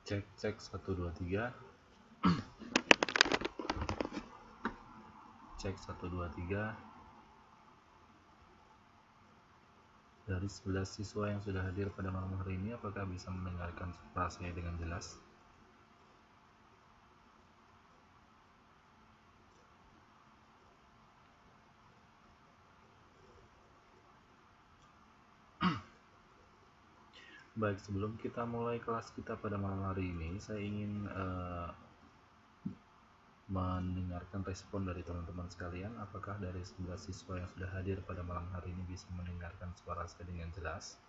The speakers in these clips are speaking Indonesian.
Cek cek 1 2 3. Cek 1 2 3. Dari 11 siswa yang sudah hadir pada malam hari ini, apakah bisa mendengarkan suara saya dengan jelas? Baik, sebelum kita mulai kelas kita pada malam hari ini, saya ingin mendengarkan respon dari teman-teman sekalian. Apakah dari 11 siswa yang sudah hadir pada malam hari ini bisa mendengarkan suara saya dengan jelas?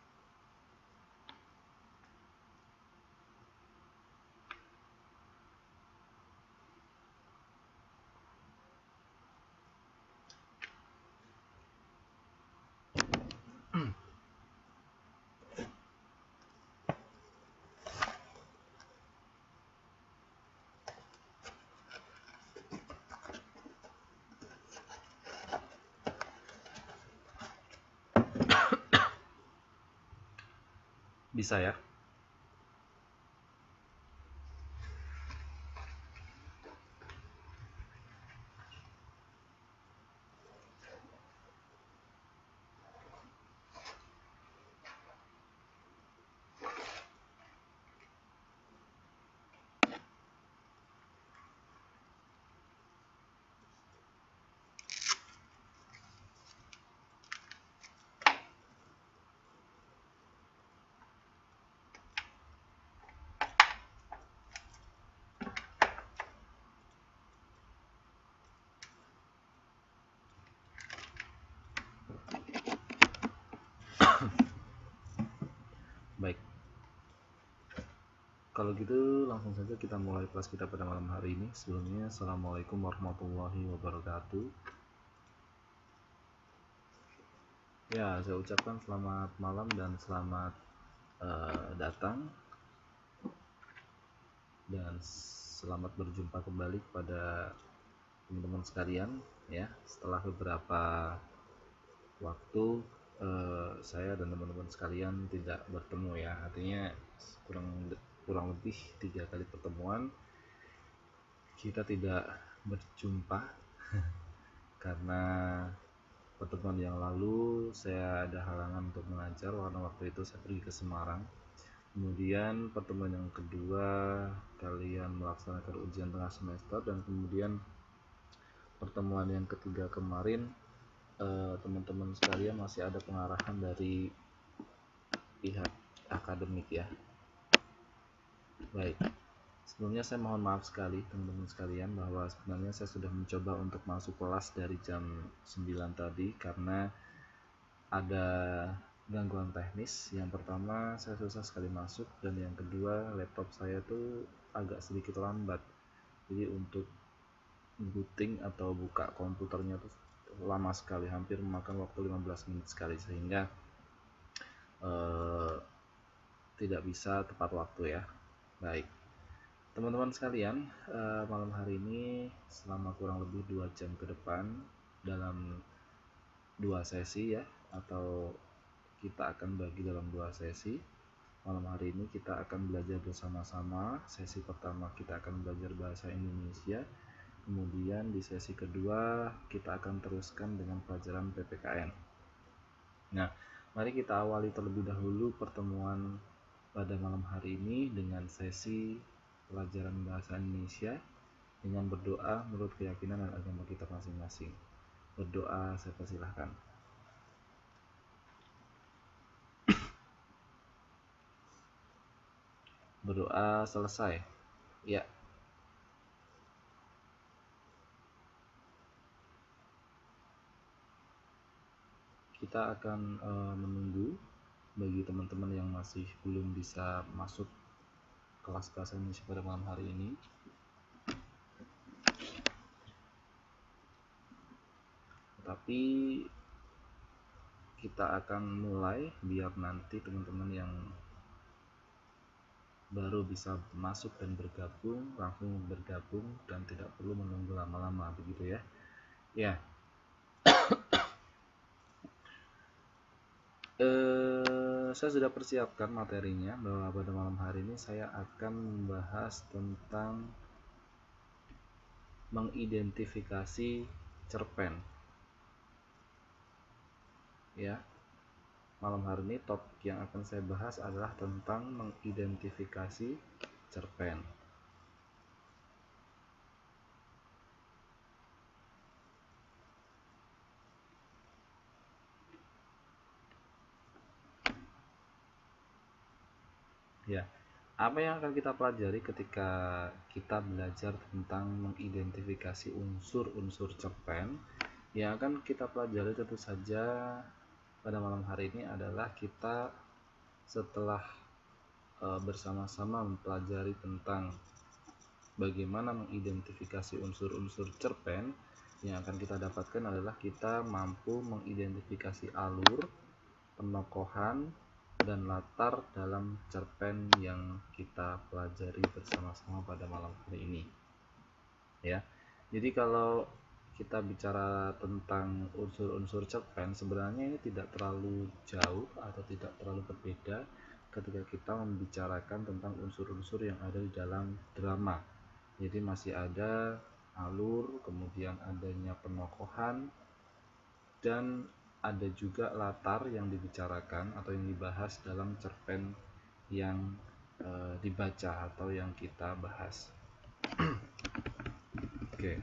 Bisa ya? Baik. Kalau gitu langsung saja kita mulai kelas kita pada malam hari ini. Sebelumnya, Assalamualaikum warahmatullahi wabarakatuh. Ya, saya ucapkan selamat malam dan selamat datang dan selamat berjumpa kembali kepada teman-teman sekalian ya. Setelah beberapa waktu saya dan teman-teman sekalian tidak bertemu ya, artinya kurang lebih 3 kali pertemuan kita tidak berjumpa karena pertemuan yang lalu saya ada halangan untuk mengajar karena waktu itu saya pergi ke Semarang. Kemudian pertemuan yang kedua kalian melaksanakan ujian tengah semester, dan kemudian pertemuan yang ketiga kemarin teman-teman sekalian masih ada pengarahan dari pihak akademik ya. Baik, sebelumnya saya mohon maaf sekali teman-teman sekalian bahwa sebenarnya saya sudah mencoba untuk masuk kelas dari jam 9 tadi karena ada gangguan teknis. Yang pertama, saya susah sekali masuk, dan yang kedua laptop saya tuh agak sedikit lambat. Jadi untuk booting atau buka komputernya tuh lama sekali, hampir memakan waktu 15 menit sekali, sehingga tidak bisa tepat waktu ya. Baik, teman-teman sekalian, malam hari ini selama kurang lebih 2 jam ke depan dalam 2 sesi ya, atau kita akan bagi dalam 2 sesi. Malam hari ini kita akan belajar bersama-sama. Sesi pertama kita akan belajar bahasa Indonesia. Kemudian di sesi kedua kita akan teruskan dengan pelajaran PPKN. Nah, mari kita awali terlebih dahulu pertemuan pada malam hari ini dengan sesi pelajaran bahasa Indonesia dengan berdoa menurut keyakinan dan agama kita masing-masing. Berdoa, saya persilahkan. Berdoa selesai. Ya. Kita akan menunggu bagi teman-teman yang masih belum bisa masuk kelas bahasa Indonesia pada malam hari ini. Tapi kita akan mulai biar nanti teman-teman yang baru bisa masuk dan bergabung langsung bergabung dan tidak perlu menunggu lama-lama, begitu ya. Ya. Saya sudah persiapkan materinya bahwa pada malam hari ini saya akan membahas tentang mengidentifikasi cerpen. Ya, malam hari ini topik yang akan saya bahas adalah tentang mengidentifikasi cerpen. Ya, apa yang akan kita pelajari ketika kita belajar tentang mengidentifikasi unsur-unsur cerpen? Yang akan kita pelajari tentu saja pada malam hari ini adalah kita setelah bersama-sama mempelajari tentang bagaimana mengidentifikasi unsur-unsur cerpen. Yang akan kita dapatkan adalah kita mampu mengidentifikasi alur, penokohan, dan latar dalam cerpen yang kita pelajari bersama-sama pada malam hari ini. Ya, jadi kalau kita bicara tentang unsur-unsur cerpen, sebenarnya ini tidak terlalu jauh atau tidak terlalu berbeda ketika kita membicarakan tentang unsur-unsur yang ada di dalam drama. Jadi masih ada alur, kemudian adanya penokohan, dan ada juga latar yang dibicarakan atau yang dibahas dalam cerpen yang dibaca atau yang kita bahas. Oke.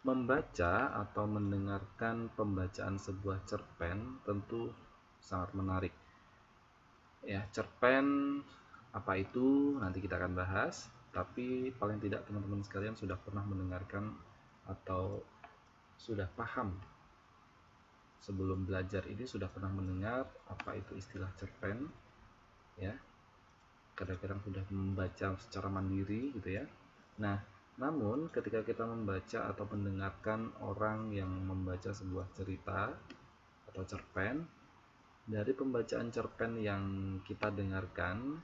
Membaca atau mendengarkan pembacaan sebuah cerpen tentu sangat menarik. Ya, cerpen apa itu nanti kita akan bahas, tapi paling tidak teman-teman sekalian sudah pernah mendengarkan atau sudah paham sebelum belajar ini sudah pernah mendengar apa itu istilah cerpen, ya. Kadang-kadang sudah membaca secara mandiri gitu ya. Nah, namun ketika kita membaca atau mendengarkan orang yang membaca sebuah cerita atau cerpen, dari pembacaan cerpen yang kita dengarkan,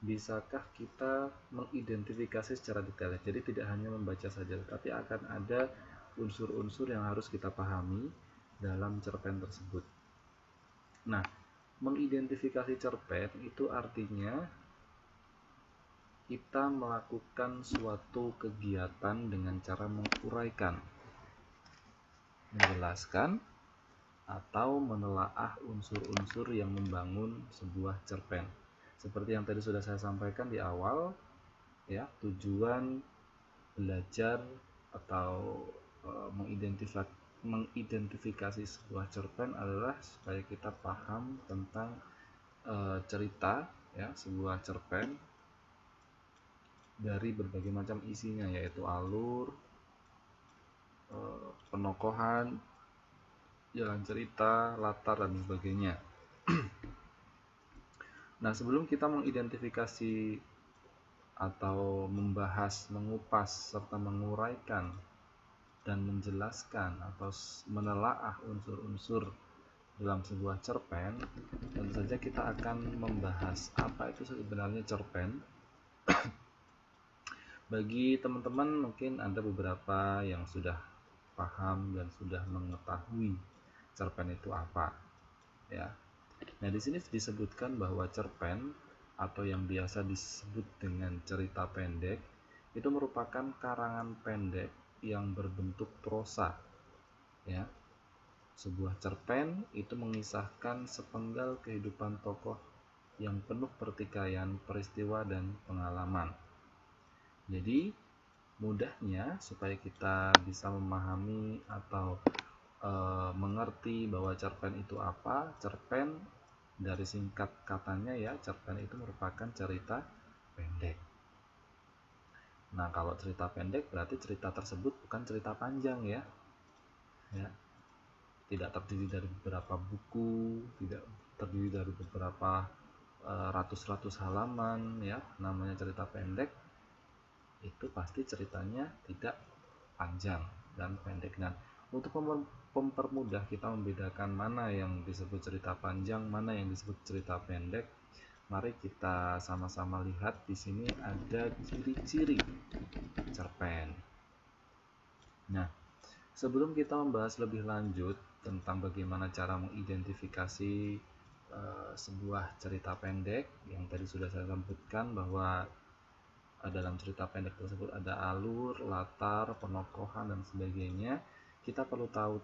bisakah kita mengidentifikasi secara detail? Jadi tidak hanya membaca saja, tapi akan ada unsur-unsur yang harus kita pahami dalam cerpen tersebut. Nah, mengidentifikasi cerpen itu artinya kita melakukan suatu kegiatan dengan cara menguraikan, menjelaskan, atau menelaah unsur-unsur yang membangun sebuah cerpen. Seperti yang tadi sudah saya sampaikan di awal, ya, tujuan belajar atau mengidentifikasi sebuah cerpen adalah supaya kita paham tentang cerita, ya, sebuah cerpen dari berbagai macam isinya, yaitu alur, penokohan, jalan cerita, latar, dan sebagainya. Nah, sebelum kita mengidentifikasi atau membahas, mengupas, serta menguraikan dan menjelaskan atau menelaah unsur-unsur dalam sebuah cerpen, tentu saja kita akan membahas apa itu sebenarnya cerpen. Bagi teman-teman mungkin ada beberapa yang sudah paham dan sudah mengetahui cerpen itu apa, ya. Nah, di sini disebutkan bahwa cerpen atau yang biasa disebut dengan cerita pendek itu merupakan karangan pendek yang berbentuk prosa, ya. Sebuah cerpen itu mengisahkan sepenggal kehidupan tokoh yang penuh pertikaian peristiwa dan pengalaman. Jadi mudahnya supaya kita bisa memahami atau mengerti bahwa cerpen itu apa. Cerpen dari singkat katanya, ya, cerpen itu merupakan cerita pendek. Nah, kalau cerita pendek berarti cerita tersebut bukan cerita panjang, ya. Tidak terdiri dari beberapa buku, tidak terdiri dari beberapa ratus-ratus halaman, ya. Namanya cerita pendek itu pasti ceritanya tidak panjang dan pendek. Nah, untuk mempermudah kita membedakan mana yang disebut cerita panjang, mana yang disebut cerita pendek, mari kita sama-sama lihat di sini ada ciri-ciri cerpen. Nah, Sebelum kita membahas lebih lanjut tentang bagaimana cara mengidentifikasi sebuah cerita pendek, yang tadi sudah saya sebutkan bahwa dalam cerita pendek tersebut ada alur, latar, penokohan, dan sebagainya. Kita perlu tahu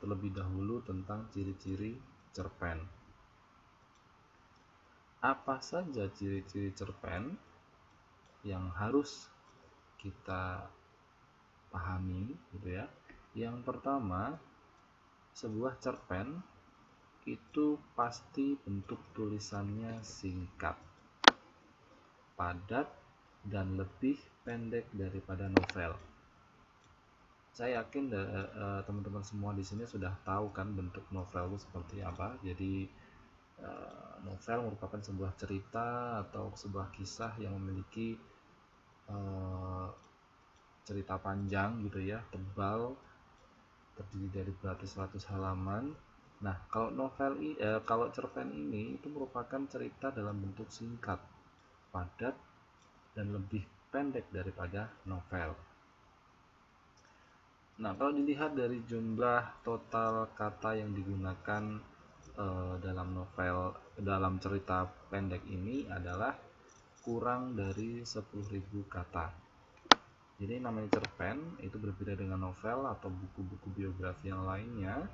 terlebih dahulu tentang ciri-ciri cerpen. Apa saja ciri-ciri cerpen yang harus kita pahami, gitu ya? Yang pertama, sebuah cerpen itu pasti bentuk tulisannya singkat, padat, dan lebih pendek daripada novel. Saya yakin teman-teman semua di sini sudah tahu kan bentuk novel itu seperti apa. Jadi novel merupakan sebuah cerita atau sebuah kisah yang memiliki cerita panjang gitu ya, tebal, terdiri dari beratus-ratus halaman. Nah, kalau cerpen ini itu merupakan cerita dalam bentuk singkat, padat, dan lebih pendek daripada novel. Nah, kalau dilihat dari jumlah total kata yang digunakan dalam cerita pendek ini adalah kurang dari 10.000 kata. Jadi namanya cerpen itu berbeda dengan novel atau buku-buku biografi yang lainnya.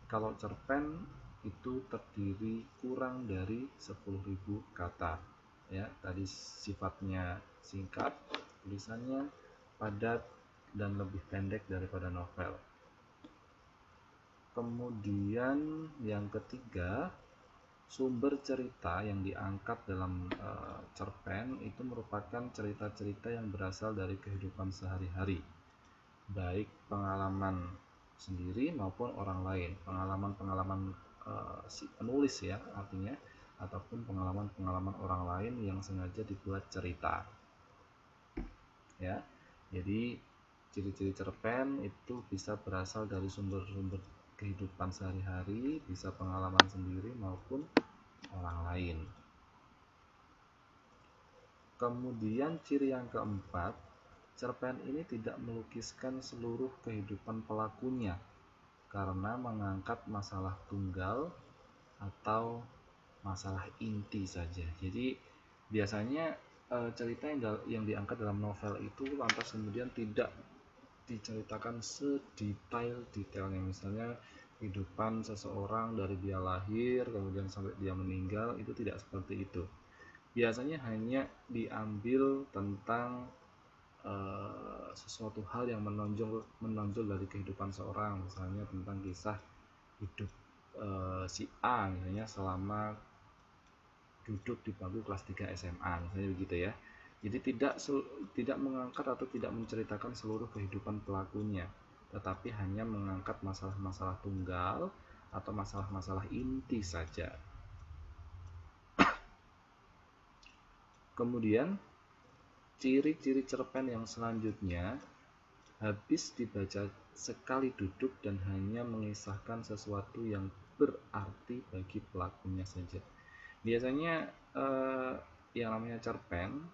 Kalau cerpen itu terdiri kurang dari 10.000 kata. Ya, tadi sifatnya singkat, tulisannya padat, dan lebih pendek daripada novel. Kemudian yang ketiga, sumber cerita yang diangkat dalam cerpen itu merupakan cerita-cerita yang berasal dari kehidupan sehari-hari, baik pengalaman sendiri maupun orang lain, pengalaman si penulis ya artinya, ataupun pengalaman-pengalaman orang lain yang sengaja dibuat cerita. Ya, jadi ciri-ciri cerpen itu bisa berasal dari sumber-sumber kehidupan sehari-hari, bisa pengalaman sendiri maupun orang lain. Kemudian ciri yang keempat, cerpen ini tidak melukiskan seluruh kehidupan pelakunya karena mengangkat masalah tunggal atau masalah inti saja. Jadi biasanya cerita yang diangkat dalam novel itu lantas kemudian tidak diceritakan sedetail-detailnya. Misalnya kehidupan seseorang dari dia lahir kemudian sampai dia meninggal, itu tidak seperti itu. Biasanya hanya diambil tentang sesuatu hal yang menonjol dari kehidupan seorang, misalnya tentang kisah hidup si A misalnya selama duduk di bangku kelas 3 SMA misalnya begitu ya. Jadi tidak mengangkat atau tidak menceritakan seluruh kehidupan pelakunya, tetapi hanya mengangkat masalah-masalah tunggal atau masalah-masalah inti saja. Kemudian ciri-ciri cerpen yang selanjutnya, habis dibaca sekali duduk dan hanya mengisahkan sesuatu yang berarti bagi pelakunya saja. Biasanya yang namanya cerpen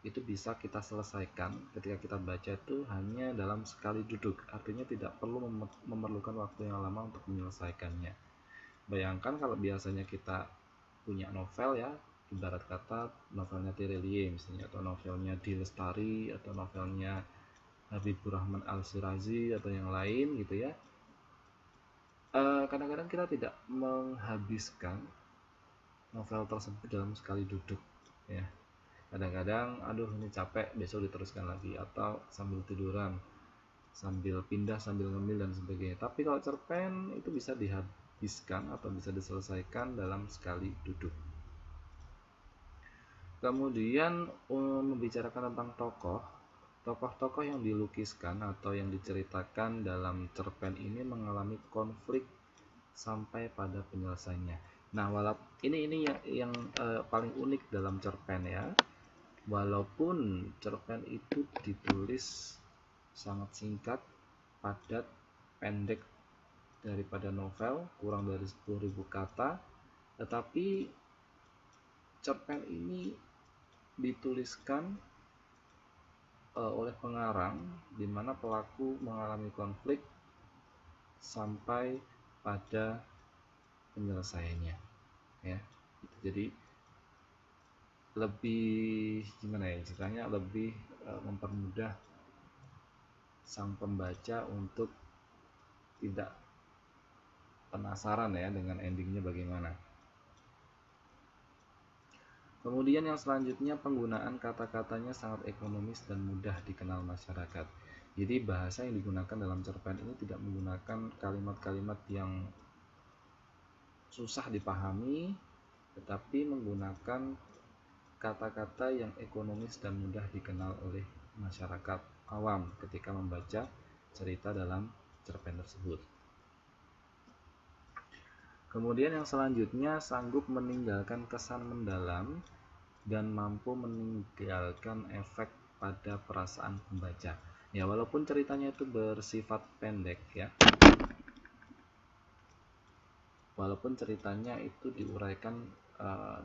itu bisa kita selesaikan ketika kita baca itu hanya dalam sekali duduk, artinya tidak perlu memerlukan waktu yang lama untuk menyelesaikannya. Bayangkan kalau biasanya kita punya novel ya, ibarat kata novelnya Tireliye misalnya, atau novelnya D. Lestari, atau novelnya Habibur Rahman Al-Shirazi atau yang lain gitu ya. Kadang-kadang kita tidak menghabiskan novel tersebut dalam sekali duduk ya. Kadang-kadang aduh ini capek, besok diteruskan lagi, atau sambil tiduran, sambil pindah, sambil ngemil dan sebagainya. Tapi kalau cerpen itu bisa dihabiskan atau bisa diselesaikan dalam sekali duduk. Kemudian membicarakan tentang tokoh-tokoh yang dilukiskan atau yang diceritakan dalam cerpen ini mengalami konflik sampai pada penyelesaiannya. Nah, walaupun ini yang paling unik dalam cerpen ya. Walaupun cerpen itu ditulis sangat singkat, padat, pendek daripada novel, kurang dari 10.000 kata, tetapi cerpen ini dituliskan oleh pengarang di mana pelaku mengalami konflik sampai pada penyelesaiannya, ya. Jadi lebih gimana ya istilahnya, lebih mempermudah sang pembaca untuk tidak penasaran ya dengan endingnya bagaimana. Kemudian yang selanjutnya, penggunaan kata-katanya sangat ekonomis dan mudah dikenal masyarakat. Jadi bahasa yang digunakan dalam cerpen ini tidak menggunakan kalimat-kalimat yang susah dipahami, tetapi menggunakan kata-kata yang ekonomis dan mudah dikenal oleh masyarakat awam ketika membaca cerita dalam cerpen tersebut. Kemudian yang selanjutnya, sanggup meninggalkan kesan mendalam dan mampu meninggalkan efek pada perasaan pembaca. Ya, walaupun ceritanya itu bersifat pendek ya. Walaupun ceritanya itu diuraikan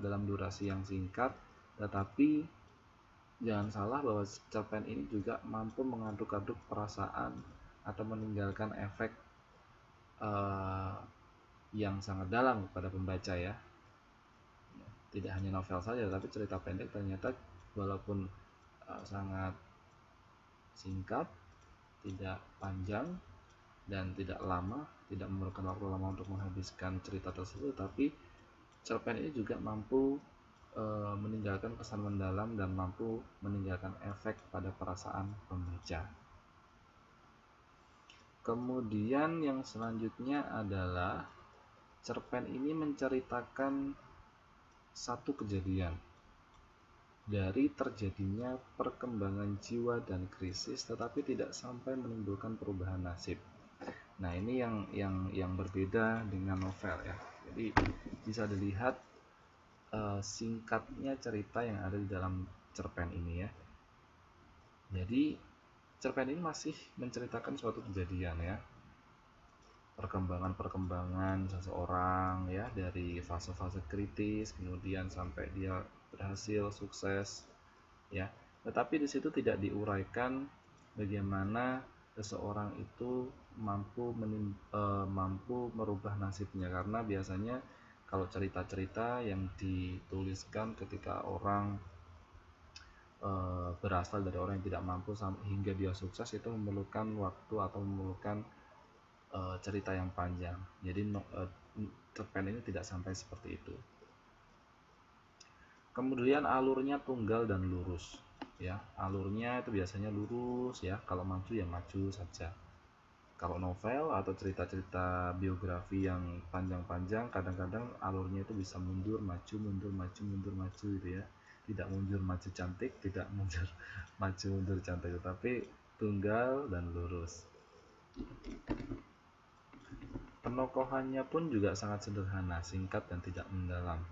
dalam durasi yang singkat, tetapi jangan salah bahwa cerpen ini juga mampu mengaduk-aduk perasaan atau meninggalkan efek yang sangat dalam kepada pembaca ya. Tidak hanya novel saja, tapi cerita pendek ternyata walaupun sangat singkat, tidak panjang dan tidak lama, tidak memerlukan waktu lama untuk menghabiskan cerita tersebut, tapi cerpen ini juga mampu meninggalkan kesan mendalam dan mampu meninggalkan efek pada perasaan pembaca. Kemudian yang selanjutnya adalah cerpen ini menceritakan satu kejadian dari terjadinya perkembangan jiwa dan krisis, tetapi tidak sampai menimbulkan perubahan nasib. Nah, ini yang berbeda dengan novel ya. Jadi bisa dilihat singkatnya cerita yang ada di dalam cerpen ini ya. Jadi cerpen ini masih menceritakan suatu kejadian ya, perkembangan seseorang ya, dari fase-fase kritis kemudian sampai dia berhasil sukses ya. Tetapi di situ tidak diuraikan bagaimana seseorang itu mampu merubah nasibnya, karena biasanya kalau cerita-cerita yang dituliskan ketika orang berasal dari orang yang tidak mampu hingga dia sukses itu memerlukan waktu atau memerlukan cerita yang panjang. Jadi cerpen ini tidak sampai seperti itu. Kemudian alurnya tunggal dan lurus ya. Alurnya itu biasanya lurus ya, kalau maju ya maju saja. Kalau novel atau cerita-cerita biografi yang panjang-panjang, kadang-kadang alurnya itu bisa mundur maju mundur maju mundur maju gitu ya. Tidak mundur maju cantik, tidak mundur maju mundur cantik, tetapi tunggal dan lurus. Penokohannya pun juga sangat sederhana, singkat dan tidak mendalam.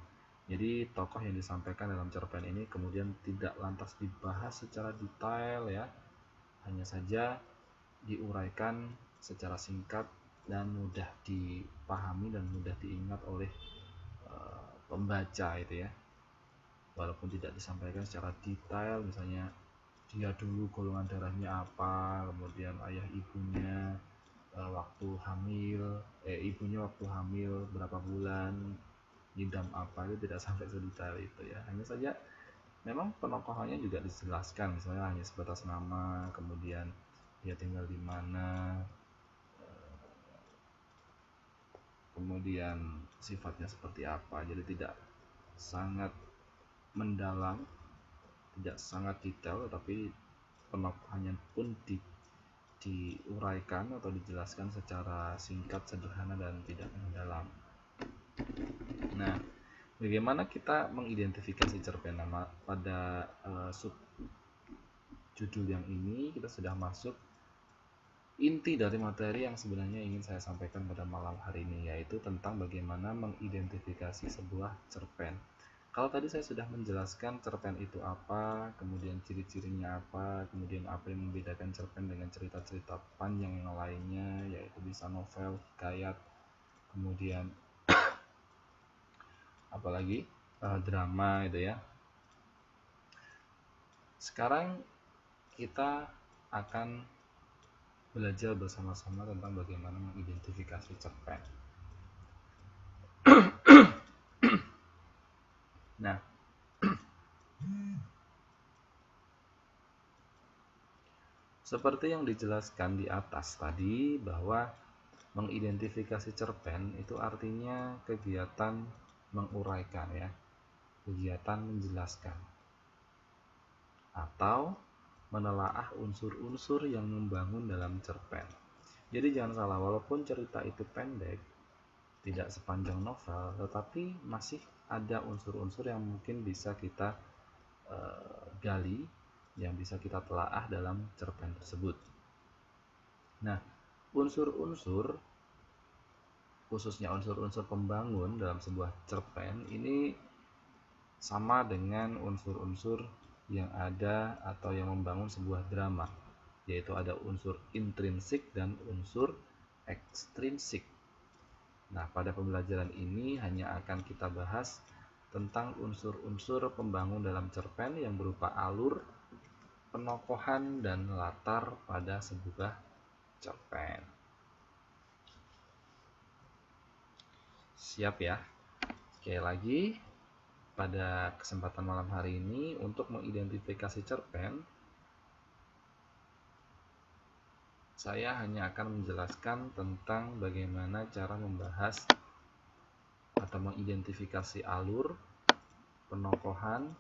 Jadi tokoh yang disampaikan dalam cerpen ini kemudian tidak lantas dibahas secara detail ya, hanya saja diuraikan secara singkat dan mudah dipahami dan mudah diingat oleh pembaca itu ya. Walaupun tidak disampaikan secara detail, misalnya dia dulu golongan darahnya apa, kemudian ayah ibunya waktu hamil, ibunya waktu hamil berapa bulan, ngidam apa, itu tidak sampai sedetail itu ya. Hanya saja memang penokohannya juga dijelaskan, misalnya hanya sebatas nama, kemudian dia tinggal di mana, kemudian sifatnya seperti apa. Jadi tidak sangat mendalam, tidak sangat detail, tetapi penokohannya pun diuraikan atau dijelaskan secara singkat, sederhana dan tidak mendalam. Nah, bagaimana kita mengidentifikasi cerpen? Nama pada sub judul yang ini kita sudah masuk inti dari materi yang sebenarnya ingin saya sampaikan pada malam hari ini, yaitu tentang bagaimana mengidentifikasi sebuah cerpen. Kalau tadi saya sudah menjelaskan cerpen itu apa, kemudian ciri-cirinya apa, kemudian apa yang membedakan cerpen dengan cerita-cerita panjang yang lainnya, yaitu bisa novel, hikayat, kemudian apalagi drama itu ya. Sekarang kita akan belajar bersama-sama tentang bagaimana mengidentifikasi cerpen. Nah, seperti yang dijelaskan di atas tadi, bahwa mengidentifikasi cerpen itu artinya kegiatan menguraikan, ya, kegiatan menjelaskan atau menelaah unsur-unsur yang membangun dalam cerpen. Jadi jangan salah, walaupun cerita itu pendek, tidak sepanjang novel, tetapi masih ada unsur-unsur yang mungkin bisa kita gali, yang bisa kita telaah dalam cerpen tersebut. Nah, unsur-unsur, khususnya unsur-unsur pembangun dalam sebuah cerpen ini sama dengan unsur-unsur yang ada atau yang membangun sebuah drama, yaitu ada unsur intrinsik dan unsur ekstrinsik. Nah, pada pembelajaran ini hanya akan kita bahas tentang unsur-unsur pembangun dalam cerpen yang berupa alur, penokohan, dan latar pada sebuah cerpen. Siap ya? Sekali lagi, pada kesempatan malam hari ini untuk mengidentifikasi cerpen, saya hanya akan menjelaskan tentang bagaimana cara membahas atau mengidentifikasi alur, penokohan,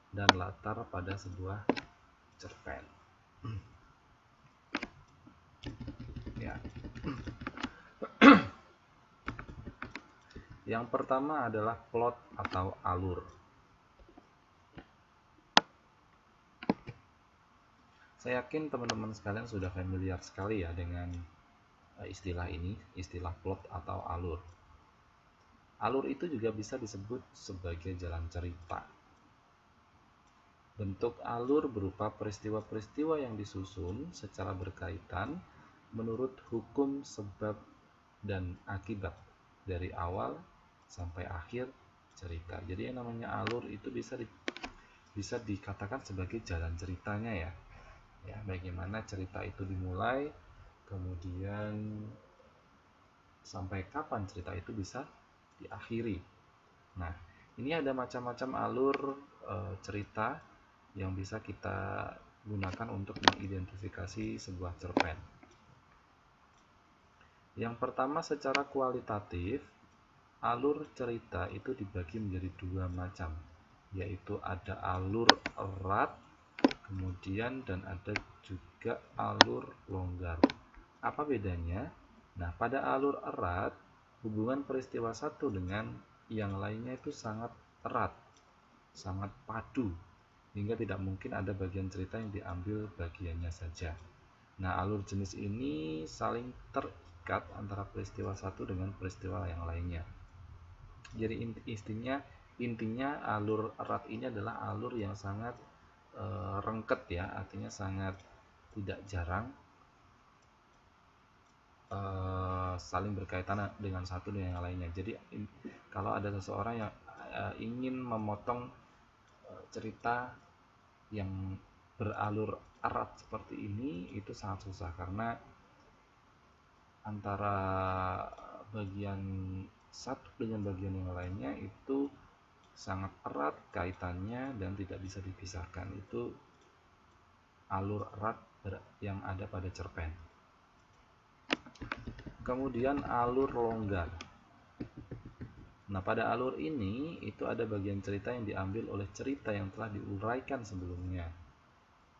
dan latar pada sebuah cerpen. Ya. Yang pertama adalah plot atau alur. Saya yakin teman-teman sekalian sudah familiar sekali ya dengan istilah ini, istilah plot atau alur. Alur itu juga bisa disebut sebagai jalan cerita. Bentuk alur berupa peristiwa-peristiwa yang disusun secara berkaitan menurut hukum sebab dan akibat dari awal sampai akhir cerita. Jadi yang namanya alur itu bisa dikatakan sebagai jalan ceritanya ya. Ya, bagaimana cerita itu dimulai, kemudian sampai kapan cerita itu bisa diakhiri. Nah, ini ada macam-macam alur cerita yang bisa kita gunakan untuk mengidentifikasi sebuah cerpen. Yang pertama, secara kualitatif, alur cerita itu dibagi menjadi dua macam, yaitu ada alur erat, kemudian dan ada juga alur longgar. Apa bedanya? Nah, pada alur erat, hubungan peristiwa satu dengan yang lainnya itu sangat erat, sangat padu, hingga tidak mungkin ada bagian cerita yang diambil bagiannya saja. Nah, alur jenis ini saling terikat antara peristiwa satu dengan peristiwa yang lainnya. Jadi intinya alur erat ini adalah alur yang sangat rengket ya, artinya sangat tidak jarang saling berkaitan dengan satu dengan yang lainnya. Jadi kalau ada seseorang yang ingin memotong cerita yang beralur erat seperti ini, itu sangat susah karena antara bagian satu dengan bagian yang lainnya itu sangat erat kaitannya dan tidak bisa dipisahkan. Itu alur erat yang ada pada cerpen. Kemudian alur longgar. Nah, pada alur ini itu ada bagian cerita yang diambil oleh cerita yang telah diuraikan sebelumnya.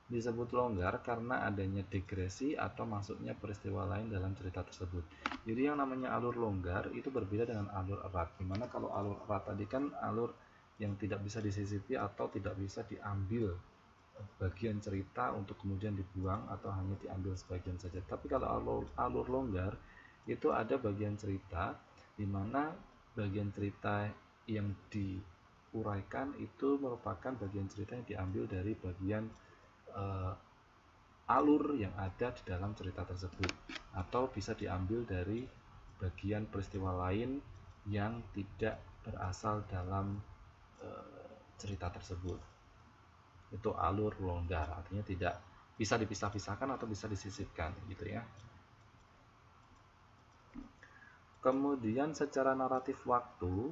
Disebut longgar karena adanya digresi atau masuknya peristiwa lain dalam cerita tersebut. Jadi yang namanya alur longgar itu berbeda dengan alur erat. Dimana kalau alur erat tadi kan alur yang tidak bisa disisipi atau tidak bisa diambil bagian cerita untuk kemudian dibuang atau hanya diambil sebagian saja. Tapi kalau alur longgar itu ada bagian cerita di mana bagian cerita yang diuraikan itu merupakan bagian cerita yang diambil dari bagian alur yang ada di dalam cerita tersebut, atau bisa diambil dari bagian peristiwa lain yang tidak berasal dalam cerita tersebut. Itu alur longgar, artinya tidak bisa dipisah-pisahkan atau bisa disisipkan gitu ya. Kemudian secara naratif waktu,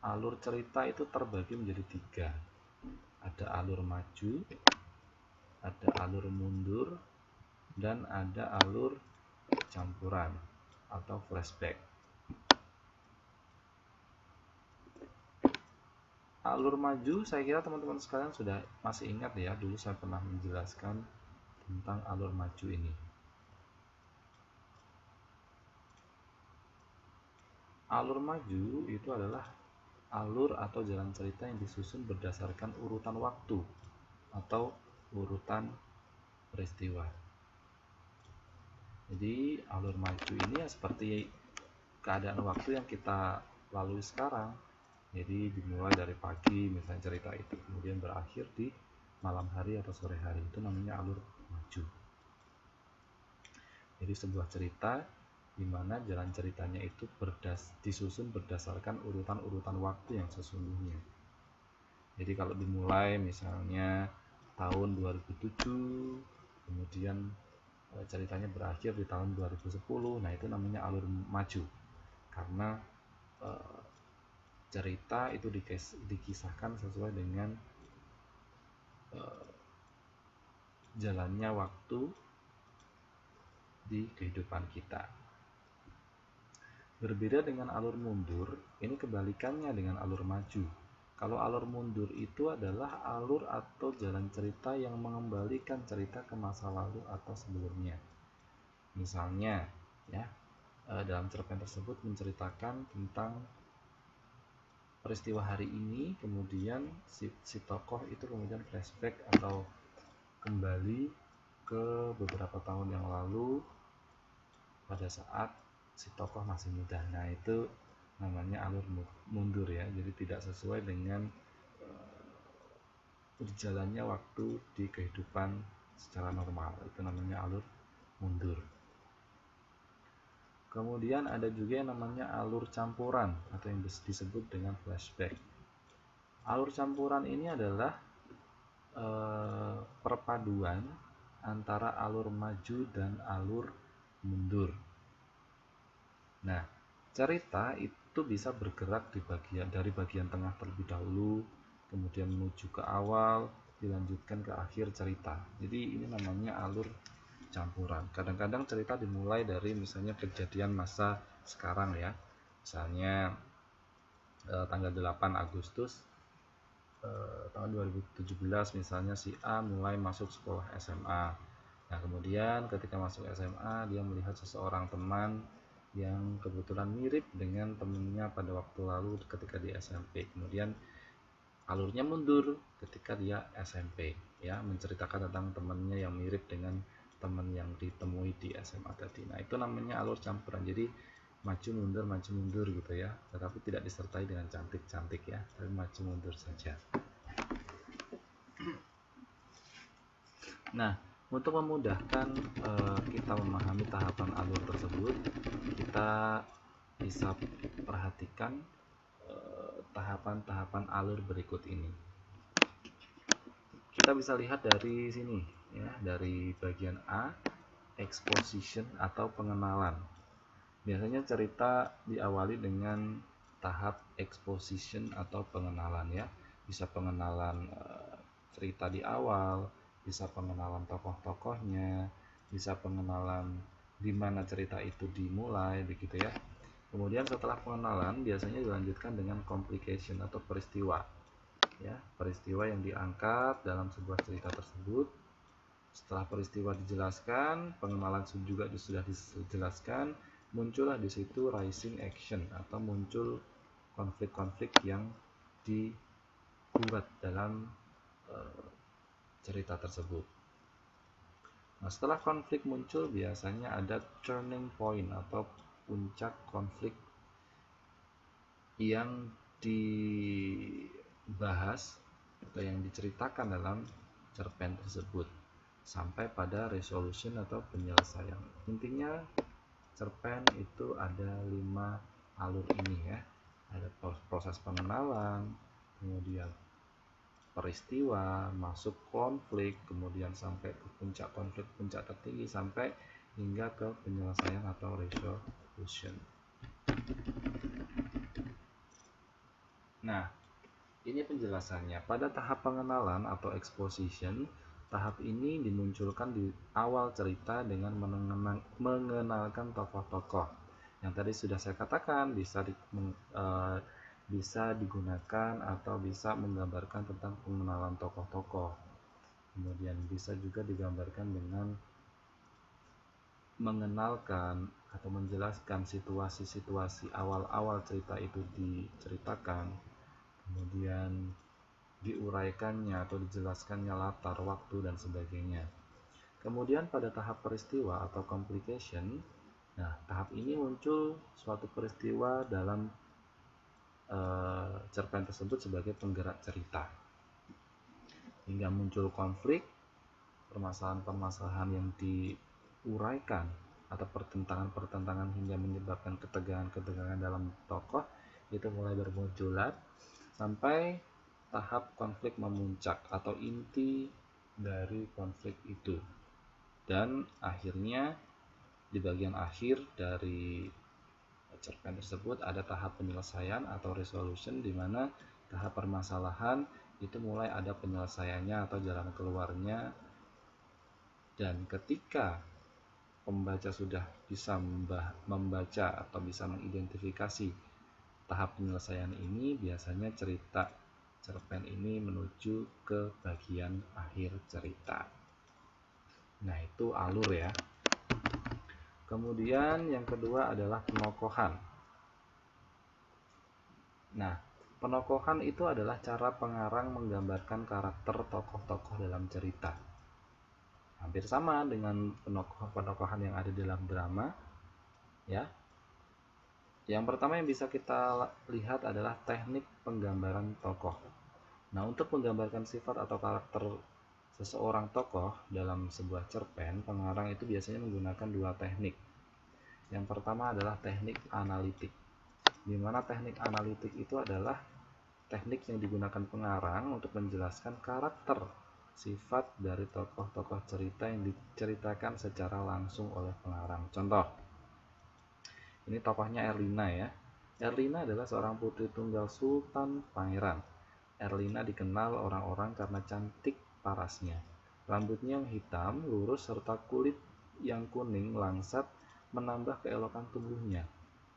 alur cerita itu terbagi menjadi 3. Ada alur maju, ada alur mundur, dan ada alur campuran atau flashback. Alur maju, saya kira teman-teman sekalian sudah masih ingat ya, dulu saya pernah menjelaskan tentang alur maju ini. Alur maju itu adalah alur atau jalan cerita yang disusun berdasarkan urutan waktu atau urutan peristiwa. Jadi alur maju ini ya seperti keadaan waktu yang kita lalui sekarang. Jadi dimulai dari pagi misalnya cerita itu, kemudian berakhir di malam hari atau sore hari, itu namanya alur maju. Jadi sebuah cerita di mana jalan ceritanya itu disusun berdasarkan urutan-urutan waktu yang sesungguhnya. Jadi kalau dimulai misalnya tahun 2007, kemudian ceritanya berakhir di tahun 2010, nah itu namanya alur maju. Karena cerita itu dikisahkan sesuai dengan jalannya waktu di kehidupan kita. Berbeda dengan alur mundur, ini kebalikannya dengan alur maju. Kalau alur mundur itu adalah alur atau jalan cerita yang mengembalikan cerita ke masa lalu atau sebelumnya. Misalnya, ya, dalam cerpen tersebut menceritakan tentang peristiwa hari ini, kemudian si tokoh itu kemudian flashback atau kembali ke beberapa tahun yang lalu pada saat si tokoh masih muda. Nah itu namanya alur mundur ya, jadi tidak sesuai dengan berjalannya waktu di kehidupan secara normal, itu namanya alur mundur. Kemudian ada juga yang namanya alur campuran atau yang disebut dengan flashback. Alur campuran ini adalah perpaduan antara alur maju dan alur mundur. Nah, cerita itu bisa bergerak dari bagian tengah terlebih dahulu, kemudian menuju ke awal, dilanjutkan ke akhir cerita. Jadi ini namanya alur campuran. Kadang-kadang cerita dimulai dari misalnya kejadian masa sekarang ya. Misalnya tanggal 8 Agustus tahun 2017 misalnya si A mulai masuk sekolah SMA. Nah, kemudian ketika masuk SMA dia melihat seseorang teman yang kebetulan mirip dengan temannya pada waktu lalu ketika di SMP. Kemudian alurnya mundur ketika dia SMP, ya, menceritakan tentang temannya yang mirip dengan teman yang ditemui di SMA tadi. Nah, itu namanya alur campuran. Jadi maju mundur gitu ya, tetapi tidak disertai dengan cantik-cantik ya, tapi maju mundur saja. Nah, untuk memudahkan kita memahami tahapan alur tersebut, kita bisa perhatikan tahapan-tahapan alur berikut ini. Kita bisa lihat dari sini ya, dari bagian A, exposition atau pengenalan. Biasanya cerita diawali dengan tahap exposition atau pengenalan ya. Bisa pengenalan cerita di awal, bisa pengenalan tokoh-tokohnya, bisa pengenalan di mana cerita itu dimulai begitu ya. Kemudian setelah pengenalan biasanya dilanjutkan dengan complication atau peristiwa. Ya, peristiwa yang diangkat dalam sebuah cerita tersebut. Setelah peristiwa dijelaskan, pengenalan juga sudah dijelaskan, muncullah di situ rising action atau muncul konflik-konflik yang dibuat dalam cerita tersebut. Nah, setelah konflik muncul biasanya ada turning point atau puncak konflik yang dibahas atau yang diceritakan dalam cerpen tersebut sampai pada resolution atau penyelesaian. Intinya cerpen itu ada 5 alur ini ya. Ada proses pengenalan, kemudian peristiwa, masuk konflik, kemudian sampai ke puncak konflik, puncak tertinggi, sampai hingga ke penyelesaian atau resolution. Nah, ini penjelasannya. Pada tahap pengenalan atau exposition, tahap ini dimunculkan di awal cerita dengan mengenalkan tokoh-tokoh. Yang tadi sudah saya katakan, bisa digunakan atau bisa menggambarkan tentang pengenalan tokoh-tokoh. Kemudian bisa juga digambarkan dengan mengenalkan atau menjelaskan situasi-situasi awal-awal cerita itu diceritakan, kemudian diuraikannya atau dijelaskannya latar, waktu, dan sebagainya. Kemudian pada tahap peristiwa atau complication, nah tahap ini muncul suatu peristiwa dalam cerpen tersebut sebagai penggerak cerita, hingga muncul konflik, permasalahan-permasalahan yang diuraikan atau pertentangan-pertentangan hingga menyebabkan ketegangan-ketegangan dalam tokoh itu mulai bermunculan sampai tahap konflik memuncak atau inti dari konflik itu. Dan akhirnya di bagian akhir dari cerpen tersebut ada tahap penyelesaian atau resolution, di mana tahap permasalahan itu mulai ada penyelesaiannya atau jalan keluarnya. Dan ketika pembaca sudah bisa membaca atau bisa mengidentifikasi tahap penyelesaian ini, biasanya cerita cerpen ini menuju ke bagian akhir cerita. Nah, itu alur ya. Kemudian yang kedua adalah penokohan. Nah, penokohan itu adalah cara pengarang menggambarkan karakter tokoh-tokoh dalam cerita. Hampir sama dengan penokohan yang ada dalam drama, ya. Yang pertama yang bisa kita lihat adalah teknik penggambaran tokoh. Nah, untuk menggambarkan sifat atau karakter seseorang tokoh dalam sebuah cerpen, pengarang itu biasanya menggunakan dua teknik. Yang pertama adalah teknik analitik, di mana teknik analitik itu adalah teknik yang digunakan pengarang untuk menjelaskan karakter, sifat dari tokoh-tokoh cerita yang diceritakan secara langsung oleh pengarang. Contoh, ini tokohnya Erlina ya. Erlina adalah seorang putri tunggal Sultan Pangeran. Erlina dikenal orang-orang karena cantik parasnya. Rambutnya yang hitam, lurus, serta kulit yang kuning langsat menambah keelokan tubuhnya.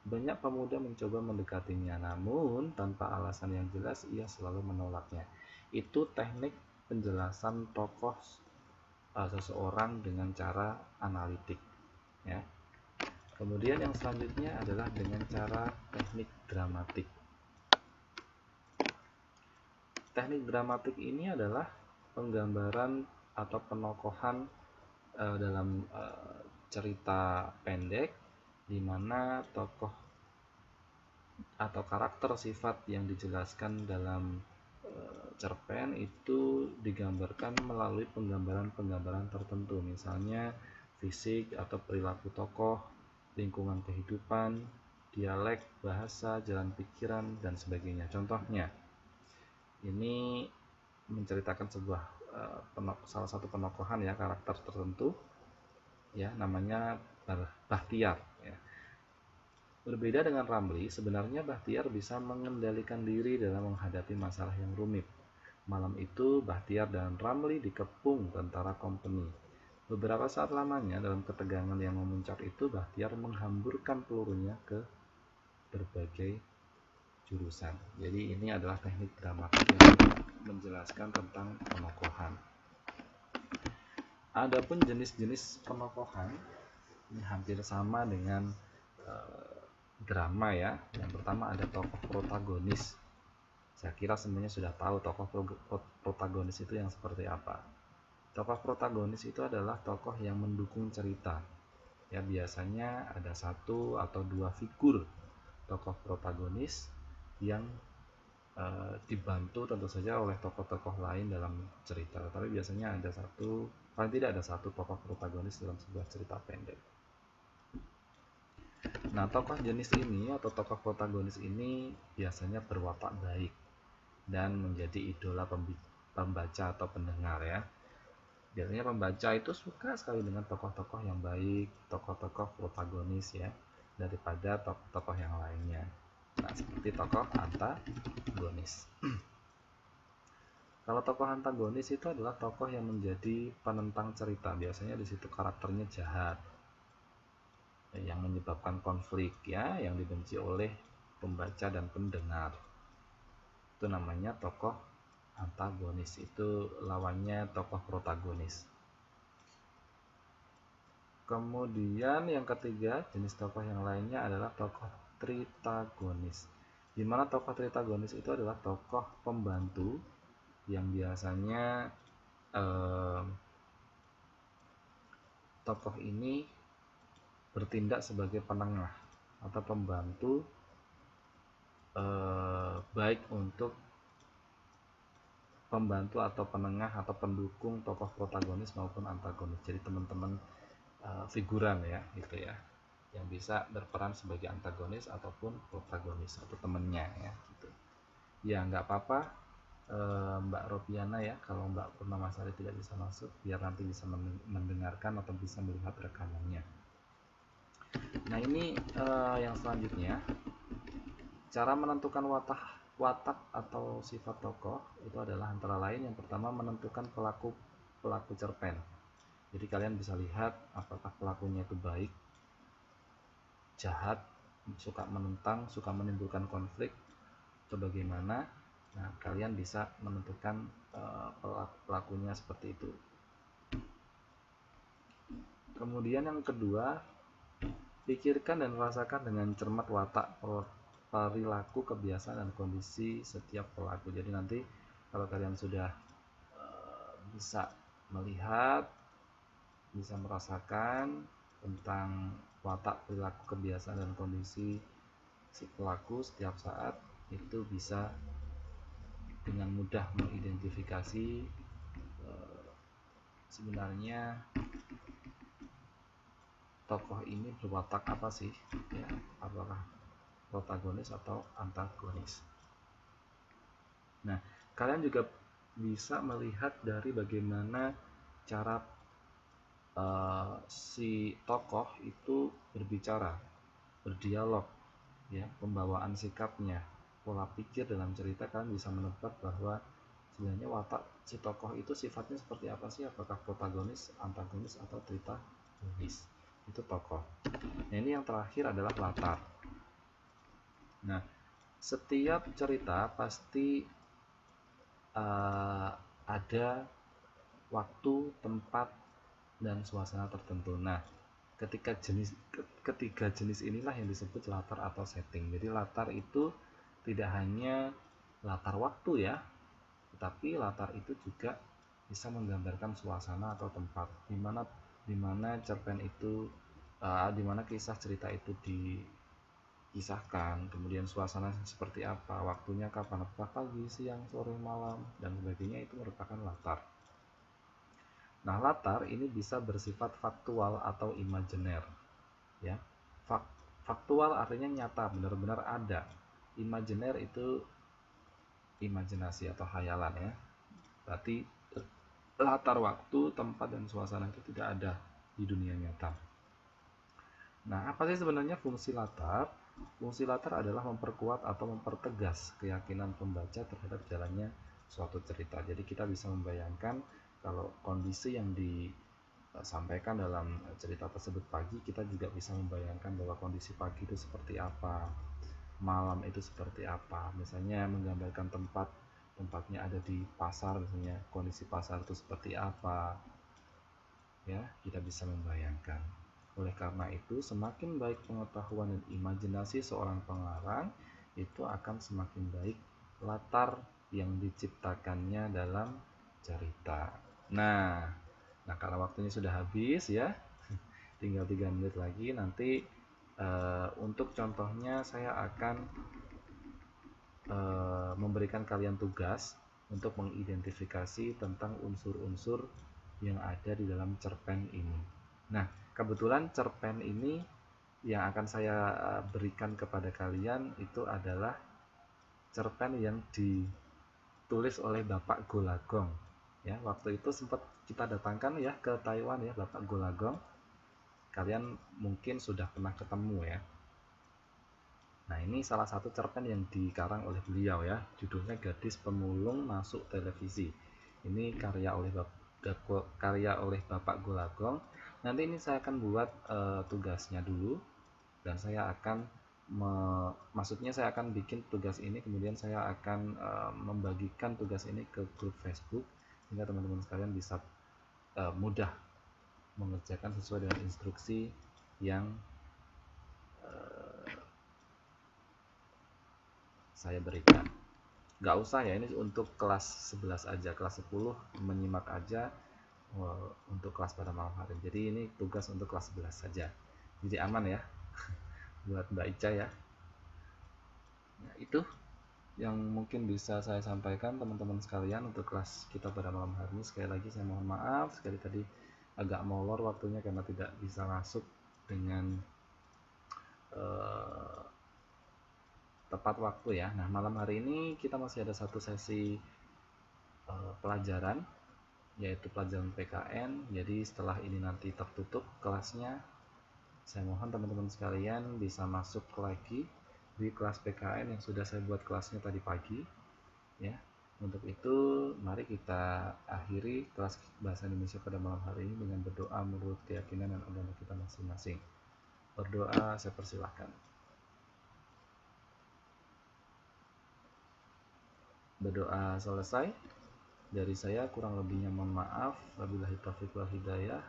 Banyak pemuda mencoba mendekatinya, namun tanpa alasan yang jelas ia selalu menolaknya. Itu teknik penjelasan tokoh seseorang dengan cara analitik, ya. Kemudian yang selanjutnya adalah dengan cara teknik dramatik. Teknik dramatik ini adalah penggambaran atau penokohan dalam cerita pendek, di mana tokoh atau karakter sifat yang dijelaskan dalam cerpen itu digambarkan melalui penggambaran-penggambaran tertentu, misalnya fisik atau perilaku tokoh, lingkungan kehidupan, dialek, bahasa, jalan pikiran, dan sebagainya. Contohnya, ini menceritakan sebuah salah satu penokohan ya, karakter tertentu ya, namanya Bahtiar ya. Berbeda dengan Ramli, sebenarnya Bahtiar bisa mengendalikan diri dalam menghadapi masalah yang rumit. Malam itu Bahtiar dan Ramli dikepung tentara kompeni. Beberapa saat lamanya dalam ketegangan yang memuncak itu, Bahtiar menghamburkan pelurunya ke berbagai jurusan. Jadi ini adalah teknik dramatik yang menjelaskan tentang penokohan. Adapun jenis-jenis penokohan ini hampir sama dengan drama ya. Yang pertama ada tokoh protagonis. Saya kira semuanya sudah tahu tokoh protagonis itu yang seperti apa. Tokoh protagonis itu adalah tokoh yang mendukung cerita. Ya, biasanya ada satu atau dua figur tokoh protagonis yang dibantu tentu saja oleh tokoh-tokoh lain dalam cerita. Tapi biasanya ada satu, paling tidak ada satu tokoh protagonis dalam sebuah cerita pendek. Nah, tokoh jenis ini atau tokoh protagonis ini biasanya berwatak baik dan menjadi idola pembaca atau pendengar ya. Biasanya pembaca itu suka sekali dengan tokoh-tokoh yang baik, tokoh-tokoh protagonis ya, daripada tokoh-tokoh yang lainnya. Nah, seperti tokoh antagonis. Kalau tokoh antagonis itu adalah tokoh yang menjadi penentang cerita. Biasanya di situ karakternya jahat, yang menyebabkan konflik ya, yang dibenci oleh pembaca dan pendengar. Itu namanya tokoh antagonis. Itu lawannya tokoh protagonis. Kemudian yang ketiga, jenis tokoh yang lainnya adalah tokoh tritagonis. Di mana tokoh tritagonis itu adalah tokoh pembantu yang biasanya tokoh ini bertindak sebagai penengah atau pembantu, baik untuk pembantu atau penengah atau pendukung tokoh protagonis maupun antagonis. Jadi teman-teman figuran ya, gitu ya, yang bisa berperan sebagai antagonis ataupun protagonis atau temennya ya, gitu. Ya nggak apa-apa, Mbak Ropiana ya, kalau Mbak Purnamasari tidak bisa masuk, biar nanti bisa mendengarkan atau bisa melihat rekamannya. Nah ini yang selanjutnya, cara menentukan watak atau sifat tokoh itu adalah antara lain yang pertama menentukan pelaku cerpen. Jadi kalian bisa lihat apakah pelakunya itu baik, jahat, suka menentang, suka menimbulkan konflik, atau bagaimana. Nah, kalian bisa menentukan pelakunya seperti itu. Kemudian yang kedua, pikirkan dan rasakan dengan cermat watak, perilaku, kebiasaan, dan kondisi setiap pelaku. Jadi nanti kalau kalian sudah bisa melihat, bisa merasakan tentang watak, perilaku, kebiasaan, dan kondisi si pelaku setiap saat, itu bisa dengan mudah mengidentifikasi sebenarnya tokoh ini berwatak apa sih ya, apakah protagonis atau antagonis. Nah, kalian juga bisa melihat dari bagaimana cara si tokoh itu berbicara, berdialog ya, pembawaan sikapnya, pola pikir dalam cerita. Kalian bisa menebak bahwa sebenarnya watak si tokoh itu sifatnya seperti apa sih, apakah protagonis, antagonis, atau tritagonis. Itu tokoh. Nah, ini yang terakhir adalah latar. Nah, setiap cerita pasti ada waktu, tempat, dan suasana tertentu. Nah, ketiga jenis inilah yang disebut latar atau setting. Jadi latar itu tidak hanya latar waktu ya, tetapi latar itu juga bisa menggambarkan suasana atau tempat di mana cerpen itu, di mana kisah cerita itu dikisahkan, kemudian suasana seperti apa, waktunya kapan, apakah pagi, siang, sore, malam, dan sebagainya. Itu merupakan latar. Nah, latar ini bisa bersifat faktual atau imajiner ya. Faktual artinya nyata, benar-benar ada. Imajiner itu imajinasi atau khayalan ya. Berarti latar waktu, tempat, dan suasana itu tidak ada di dunia nyata. Nah, apa sih sebenarnya fungsi latar? Fungsi latar adalah memperkuat atau mempertegas keyakinan pembaca terhadap jalannya suatu cerita. Jadi kita bisa membayangkan kalau kondisi yang disampaikan dalam cerita tersebut pagi, kita juga bisa membayangkan bahwa kondisi pagi itu seperti apa, malam itu seperti apa. Misalnya menggambarkan tempatnya ada di pasar, misalnya kondisi pasar itu seperti apa ya, kita bisa membayangkan. Oleh karena itu, semakin baik pengetahuan dan imajinasi seorang pengarang, itu akan semakin baik latar yang diciptakannya dalam cerita. Nah karena waktunya sudah habis ya, tinggal 3 menit lagi. Nanti untuk contohnya saya akan memberikan kalian tugas untuk mengidentifikasi tentang unsur-unsur yang ada di dalam cerpen ini. Nah, kebetulan cerpen ini yang akan saya berikan kepada kalian itu adalah cerpen yang ditulis oleh Bapak Golagong. Ya, waktu itu sempat kita datangkan ya ke Taiwan ya Bapak Golagong. Kalian mungkin sudah pernah ketemu ya. Nah, ini salah satu cerpen yang dikarang oleh beliau ya. Judulnya Gadis Pemulung Masuk Televisi. Ini karya oleh Bapak Golagong. Nanti ini saya akan buat tugasnya dulu, dan saya akan maksudnya saya akan bikin tugas ini, kemudian saya akan membagikan tugas ini ke grup Facebook sehingga teman-teman sekalian bisa mudah mengerjakan sesuai dengan instruksi yang saya berikan. Nggak usah ya, ini untuk kelas 11 aja, kelas 10 menyimak aja untuk kelas pada malam hari. Jadi ini tugas untuk kelas 11 saja, jadi aman ya buat Mbak Ica ya. Nah, itu yang mungkin bisa saya sampaikan teman-teman sekalian untuk kelas kita pada malam hari ini. Sekali lagi saya mohon maaf sekali tadi agak molor waktunya karena tidak bisa masuk dengan tepat waktu ya. Nah, malam hari ini kita masih ada satu sesi pelajaran, yaitu pelajaran PKN. Jadi setelah ini nanti tertutup kelasnya, saya mohon teman-teman sekalian bisa masuk lagi di kelas PKN yang sudah saya buat kelasnya tadi pagi ya. Untuk itu mari kita akhiri kelas bahasa Indonesia pada malam hari ini dengan berdoa menurut keyakinan dan agama kita masing-masing. Berdoa, saya persilahkan. Berdoa selesai. Dari saya kurang lebihnya mohon maaf. Wabillahi taufiq wal hidayah.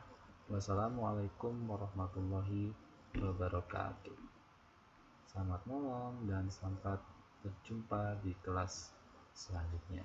Wassalamualaikum warahmatullahi wabarakatuh. Selamat malam dan sampai berjumpa di kelas selanjutnya.